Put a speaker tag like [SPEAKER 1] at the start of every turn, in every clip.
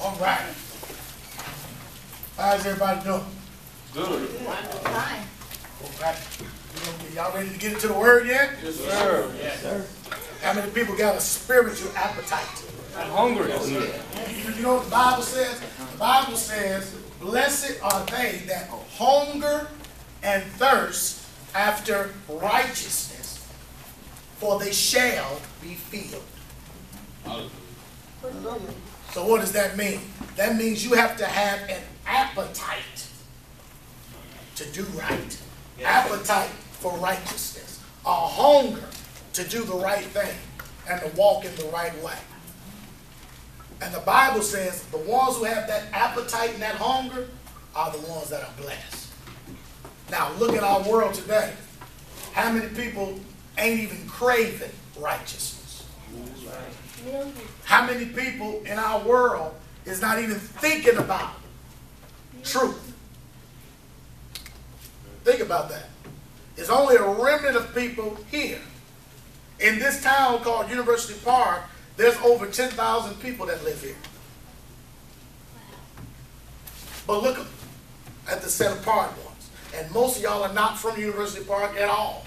[SPEAKER 1] All right. How's everybody doing?
[SPEAKER 2] Good.
[SPEAKER 3] Fine.
[SPEAKER 1] Okay. Y'all ready to get into the word yet?
[SPEAKER 2] Yes, sir. Yes, sir.
[SPEAKER 1] How many people got a spiritual appetite?
[SPEAKER 2] I'm hungry.
[SPEAKER 1] You know what the Bible says? The Bible says, blessed are they that hunger and thirst after righteousness, for they shall be filled. So what does that mean? That means you have to have an appetite to do right. Appetite for righteousness. A hunger to do the right thing and to walk in the right way. And the Bible says the ones who have that appetite and that hunger are the ones that are blessed. Now look at our world today. How many people ain't even craving righteousness? How many people in our world is not even thinking about truth? Think about that. It's only a remnant of people here. In this town called University Park, there's over 10,000 people that live here. But look at the set apart ones. And most of y'all are not from University Park at all.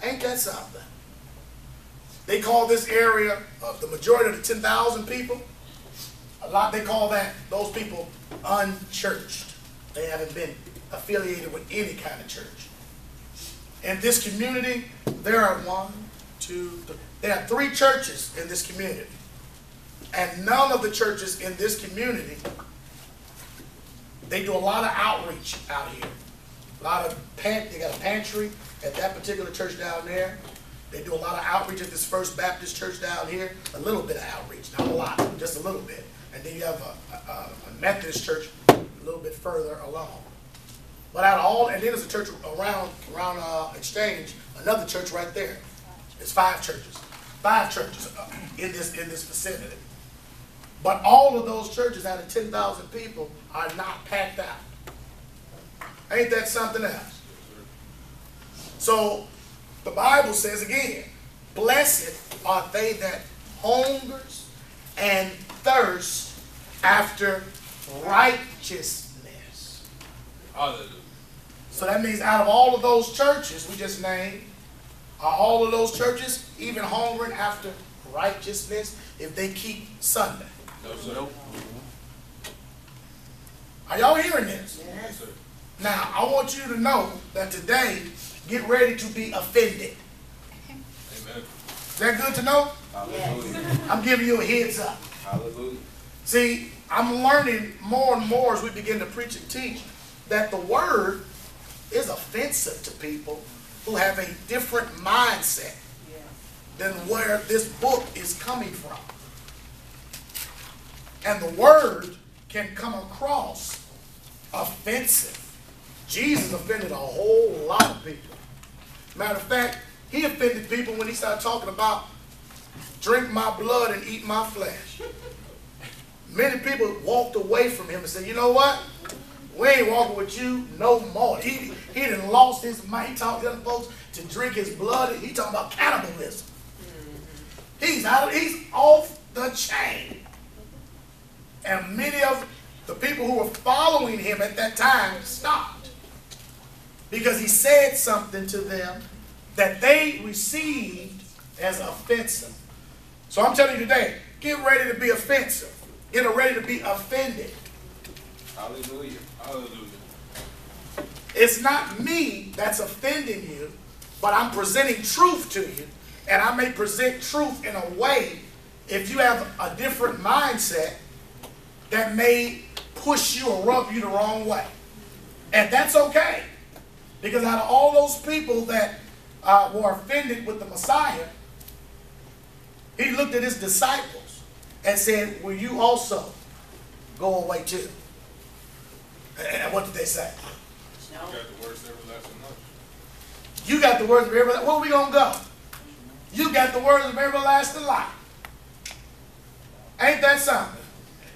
[SPEAKER 1] Ain't that something? They call this area, the majority of the 10,000 people, they call those people unchurched. They haven't been affiliated with any kind of church. In this community, there are there are 3 churches in this community. And none of the churches in this community, they do a lot of outreach out here. They got a pantry at that particular church down there. They do a lot of outreach at this First Baptist church down here. A little bit of outreach, not a lot, just a little bit. And then you have a Methodist church a little bit further along. But out of all, and then there's a church around Exchange, another church right there. It's 5 churches. 5 churches in this vicinity. But all of those churches out of 10,000 people are not packed out. Ain't that something else? So the Bible says again, blessed are they that hungers and thirst after righteousness.
[SPEAKER 2] Hallelujah.
[SPEAKER 1] So that means out of all of those churches we just named, are all of those churches even hungering after righteousness if they keep Sunday?
[SPEAKER 2] No, sir.
[SPEAKER 1] Are y'all hearing this?
[SPEAKER 2] Yes, sir.
[SPEAKER 1] Now, I want you to know that today, get ready to be offended.
[SPEAKER 2] Amen.
[SPEAKER 1] Is that good to know?
[SPEAKER 2] Hallelujah.
[SPEAKER 1] I'm giving you a heads up.
[SPEAKER 2] Hallelujah.
[SPEAKER 1] See, I'm learning more and more as we begin to preach and teach that the word is offensive to people who have a different mindset than where this book is coming from. And the word can come across offensive. Jesus offended a whole lot of people. Matter of fact, he offended people when he started talking about drink my blood and eat my flesh. Many people walked away from him and said, you know what? We ain't walking with you no more. He done lost his mind. He talked to other folks to drink his blood. He talking about cannibalism. He's off the chain. And many of the people who were following him at that time stopped. Because he said something to them that they received as offensive. So I'm telling you today, get ready to be offensive. Get ready to be offended.
[SPEAKER 2] Hallelujah. Hallelujah.
[SPEAKER 1] It's not me that's offending you, but I'm presenting truth to you. And I may present truth in a way, if you have a different mindset, that may push you or rub you the wrong way. And that's okay. Because out of all those people that were offended with the Messiah, he looked at his disciples and said, will you also go away too? And what did they say?
[SPEAKER 2] No. You got the words of everlasting life.
[SPEAKER 1] You got the words of everlasting life. Where are we going to go? You got the words of everlasting life. Ain't that something?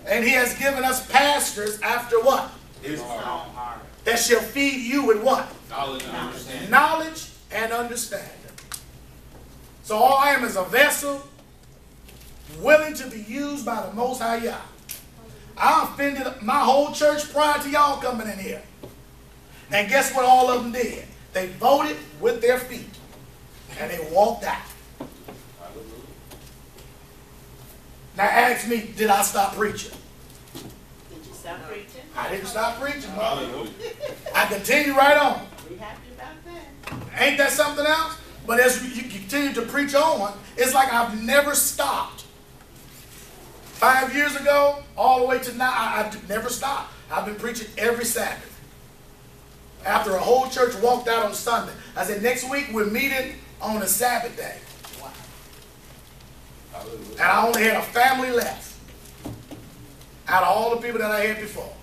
[SPEAKER 1] And he has given us pastors after what?
[SPEAKER 2] His heart.
[SPEAKER 1] That shall feed you with what?
[SPEAKER 2] Knowledge and understanding.
[SPEAKER 1] Knowledge and understanding. So all I am is a vessel willing to be used by the Most High Yah. I offended my whole church prior to y'all coming in here. And guess what all of them did? They voted with their feet. And they walked out. Now ask me, did I stop preaching?
[SPEAKER 3] Did you stop preaching?
[SPEAKER 1] I didn't stop preaching, brother. I continue right on.
[SPEAKER 3] We happy about that.
[SPEAKER 1] Ain't that something else? But as you continue to preach on, it's like I've never stopped. 5 years ago, all the way to now, I've never stopped. I've been preaching every Sabbath. After a whole church walked out on Sunday, I said, next week we're meeting on a Sabbath day.
[SPEAKER 3] Wow.
[SPEAKER 1] And I only had a family left out of all the people that I had before.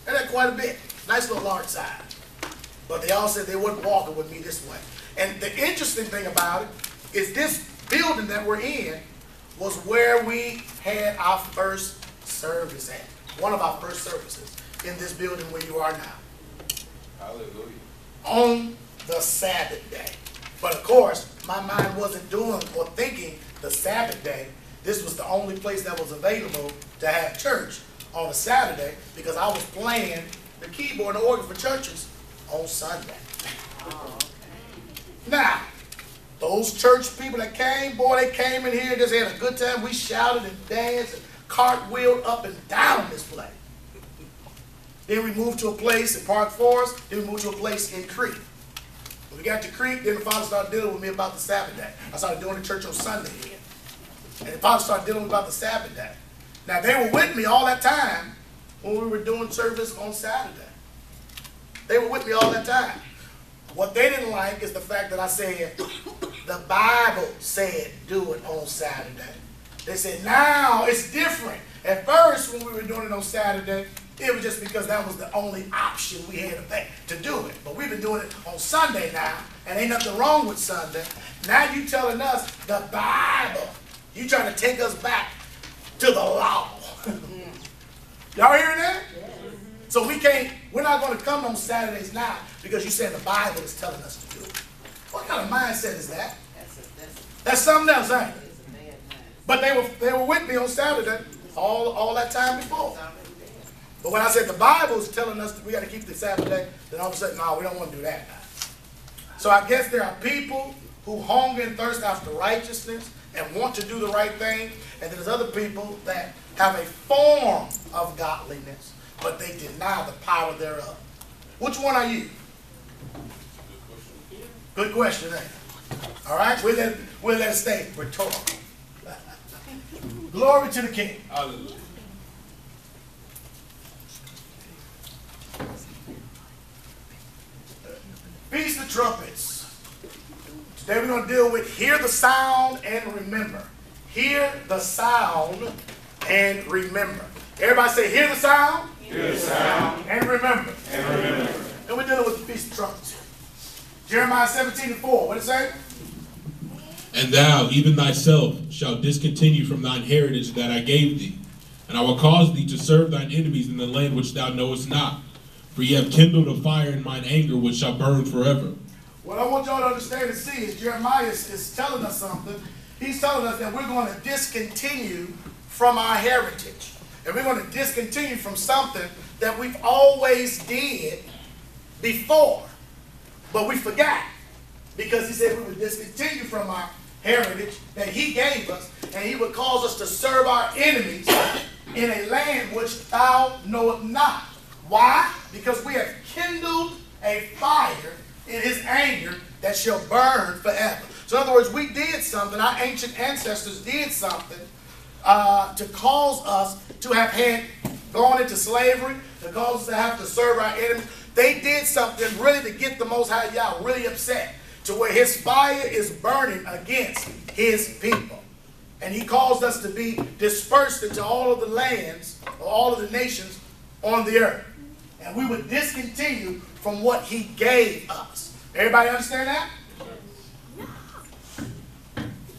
[SPEAKER 1] And that's quite a bit. Nice little large size. But they all said they wasn't walking with me this way. And the interesting thing about it is this building that we're in was where we had our first service at. One of our first services in this building where you are now.
[SPEAKER 2] Hallelujah.
[SPEAKER 1] On the Sabbath day. But of course, my mind wasn't doing or thinking the Sabbath day. This was the only place that was available to have church on a Saturday because I was playing the keyboard and the organ for churches on Sunday.
[SPEAKER 3] Oh, okay.
[SPEAKER 1] Now, those church people that came, boy, they came in here and just had a good time. We shouted and danced and cartwheeled up and down this place. Then we moved to a place in Park Forest. Then we moved to a place in Crete. When we got to Crete, then the father started dealing with me about the Sabbath day. I started doing the church on Sunday here. And the father started dealing with me about the Sabbath day. Now, they were with me all that time when we were doing service on Saturday. They were with me all that time. What they didn't like is the fact that I said, the Bible said do it on Saturday. They said, now it's different. At first, when we were doing it on Saturday, it was just because that was the only option we had to do it. But we've been doing it on Sunday now, and ain't nothing wrong with Sunday. Now you telling us the Bible. You trying to take us back to the law. Y'all hearing that?
[SPEAKER 3] Yes.
[SPEAKER 1] So we're not going to come on Saturdays now because you said the Bible is telling us to do it. What kind of mindset is that? That's something else, ain't it?
[SPEAKER 3] That's a bad mindset.
[SPEAKER 1] But they were with me on Saturday all that time before.
[SPEAKER 3] It's already there.
[SPEAKER 1] But when I said the Bible is telling us that we got to keep the Sabbath day, then all of a sudden, no, we don't want to do that now. So I guess there are people who hunger and thirst after righteousness and want to do the right thing, and then there's other people that have a form of godliness, but they deny the power thereof. Which one are you? Good question, ain't it? All right, we'll let it stay rhetorical. Glory to the King.
[SPEAKER 2] Hallelujah.
[SPEAKER 1] Feast of Trumpets. Today we're going to deal with hear the sound and remember. Hear the sound and remember. Everybody say hear the sound.
[SPEAKER 2] Hear the sound.
[SPEAKER 1] And remember.
[SPEAKER 2] And remember.
[SPEAKER 1] And we're dealing with the Feast of Trumpets. Jeremiah 17:4. What did it say?
[SPEAKER 4] And thou, even thyself, shalt discontinue from thine heritage that I gave thee. And I will cause thee to serve thine enemies in the land which thou knowest not. For ye have kindled a fire in mine anger, which shall burn forever.
[SPEAKER 1] What I want y'all to understand and see is Jeremiah is telling us something. He's telling us that we're going to discontinue from our heritage. And we're going to discontinue from something that we've always did before. But we forgot. Because he said we would discontinue from our heritage that he gave us. And he would cause us to serve our enemies in a land which thou knowest not. Why? Because we have kindled a fire in his anger that shall burn forever. So in other words, we did something, our ancient ancestors did something to cause us to have had gone into slavery, to cause us to have to serve our enemies. They did something really to get the Most High Yah really upset, to where his fire is burning against his people. And he caused us to be dispersed into all of the lands, or all of the nations on the earth. And we would discontinue from what he gave us. Everybody understand that?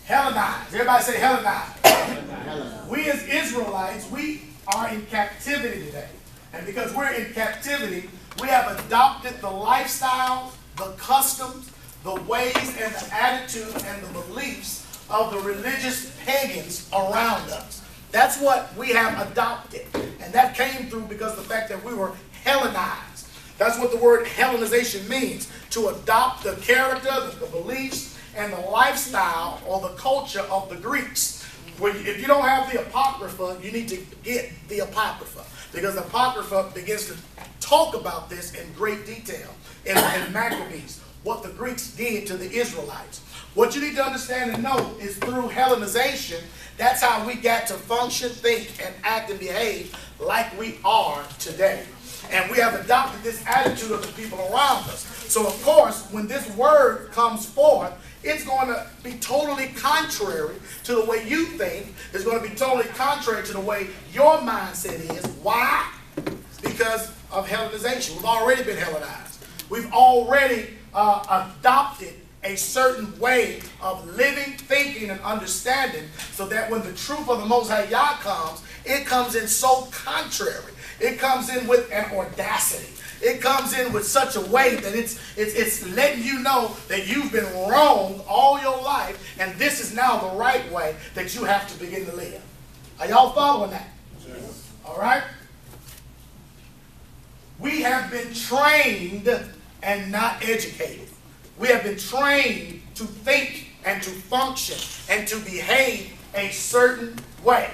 [SPEAKER 1] Hellenized. Everybody say Hellenized. We as Israelites, we are in captivity today. And because we're in captivity, we have adopted the lifestyle, the customs, the ways, and the attitudes, and the beliefs of the religious pagans around us. That's what we have adopted. And that came through because of the fact that we were Hellenized. That's what the word Hellenization means, to adopt the character, the beliefs, and the lifestyle or the culture of the Greeks. If you don't have the Apocrypha, you need to get the Apocrypha, because the Apocrypha begins to talk about this in great detail in Maccabees, what the Greeks did to the Israelites. What you need to understand and know is through Hellenization, that's how we got to function, think, and act and behave like we are today. And we have adopted this attitude of the people around us. So, of course, when this word comes forth, it's going to be totally contrary to the way you think. It's going to be totally contrary to the way your mindset is. Why? Because of Hellenization. We've already been Hellenized. We've already adopted a certain way of living, thinking, and understanding, so that when the truth of the Most High Yah comes, it comes in so contrary. It comes in with an audacity. It comes in with such a way that it's letting you know that you've been wrong all your life, and this is now the right way that you have to begin to live. Are y'all following that? Yes. All right? We have been trained and not educated. We have been trained to think and to function and to behave a certain way.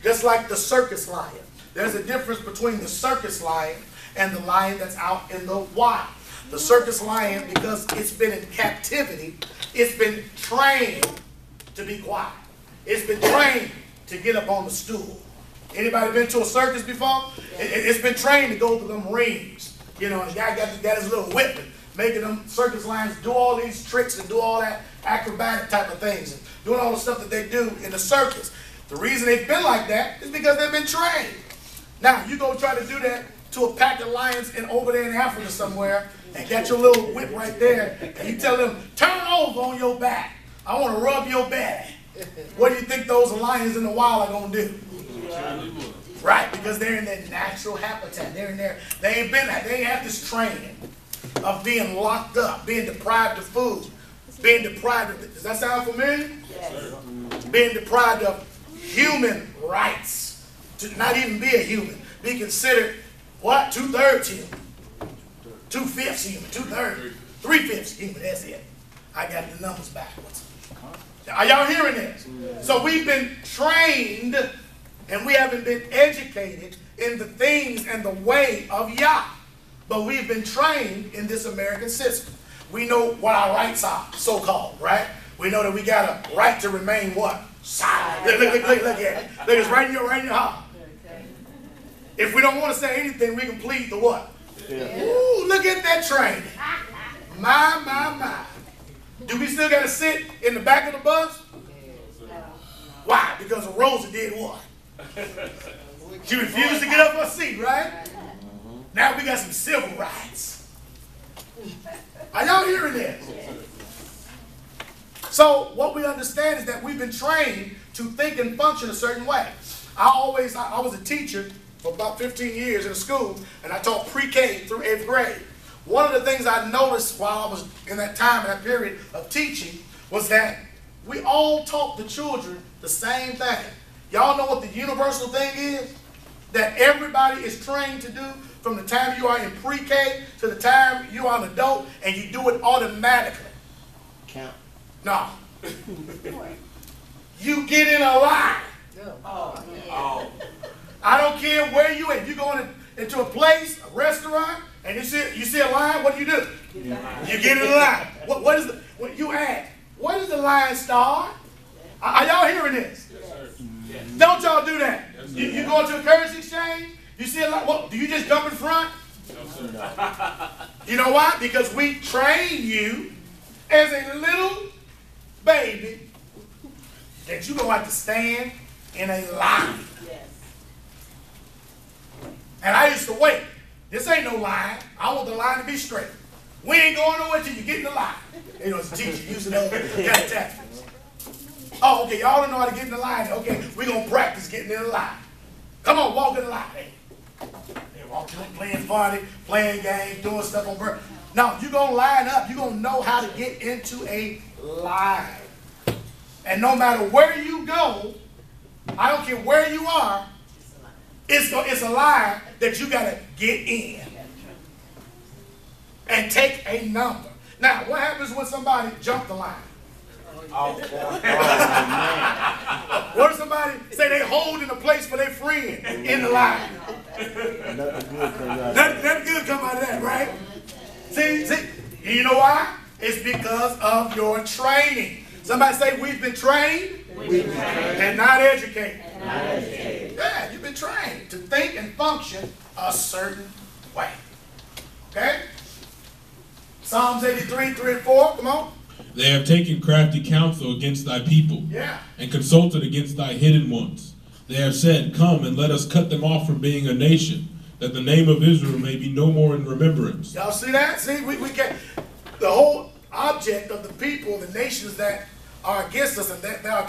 [SPEAKER 1] Just like the circus lion. There's a difference between the circus lion and the lion that's out in the wild. The circus lion, because it's been in captivity, it's been trained to be quiet. It's been trained to get up on the stool. Anybody been to a circus before? It's been trained to go through them rings. You know, and the guy got his little whip, making them circus lions do all these tricks and do all that acrobatic type of things, and doing all the stuff that they do in the circus. The reason they've been like that is because they've been trained. Now, you go try to do that to a pack of lions over there in Africa somewhere, and got your little whip right there, and you tell them, turn over on your back. I want to rub your belly. What do you think those lions in the wild are going to do? Right, because they're in their natural habitat. They're in there. They ain't have this training of being locked up, being deprived of food, being deprived of, does that sound familiar?
[SPEAKER 3] Yes.
[SPEAKER 1] Being deprived of human rights. To not even be a human. Be considered, what? 2/3 human. 2/5 human. 2/3. 3/5 human. That's it. I got the numbers backwards. Are y'all hearing this? So we've been trained and we haven't been educated in the things and the way of Yah. But we've been trained in this American system. We know what our rights are, so-called, right? We know that we got a right to remain what? Silent. Look at it. Look, it's right in your heart. If we don't want to say anything, we can plead the what? Yeah. Ooh, look at that training. My. Do we still got to sit in the back of the bus? Why? Because Rosa did what? She refused to get up her seat, right? Now we got some civil rights. Are y'all hearing this? So what we understand is that we've been trained to think and function a certain way. I was a teacher for about 15 years in a school, and I taught pre-K through 8th grade. One of the things I noticed while I was in that time, in that period of teaching, was that we all taught the children the same thing. Y'all know what the universal thing is? That everybody is trained to do from the time you are in pre-K to the time you are an adult, and you do it automatically.
[SPEAKER 5] Count.
[SPEAKER 1] No. You get in a line.
[SPEAKER 3] Oh, yeah.
[SPEAKER 1] I don't care where you at. You go into a place, a restaurant, and you see a line, what do? You get in the line. What you ask, what is the line start? Are y'all hearing this?
[SPEAKER 2] Yes, sir.
[SPEAKER 3] Yes.
[SPEAKER 1] Don't y'all do that.
[SPEAKER 2] Yes, sir.
[SPEAKER 1] You go into a currency exchange, you see a line, what, do you just jump in front?
[SPEAKER 2] No, sir.
[SPEAKER 1] You know why? Because we train you as a little baby that you're going to have to stand in a line.
[SPEAKER 3] Yes.
[SPEAKER 1] And I used to wait. This ain't no line. I want the line to be straight. We ain't going nowhere till you get in the line. You know, as a teacher using those kind of tactics. Oh, okay, y'all don't know how to get in the line. Okay, we're going to practice getting in the line. Come on, walk in the line. Hey, walking, playing party, playing games, doing stuff on birth. Now, you're going to line up. You're going to know how to get into a line. And no matter where you go, I don't care where you are, It's a line that you got to get in and take a number. Now, what happens when somebody jump the line?
[SPEAKER 5] Oh,
[SPEAKER 1] What if somebody say they holding a place for their friend in the line? Nothing good come out of that, right? See, you know why? It's because of your training. Somebody say, we've been trained and not educated. Yeah, you've been trained to think and function a certain way. Okay? Psalms 83, 3 and 4, come on.
[SPEAKER 4] They have taken crafty counsel against thy people,
[SPEAKER 1] Yeah.
[SPEAKER 4] and consulted against thy hidden ones. They have said, come and let us cut them off from being a nation, that the name of Israel may be no more in remembrance.
[SPEAKER 1] Y'all see that? See, we get the whole object of the people, the nations that are against us and that are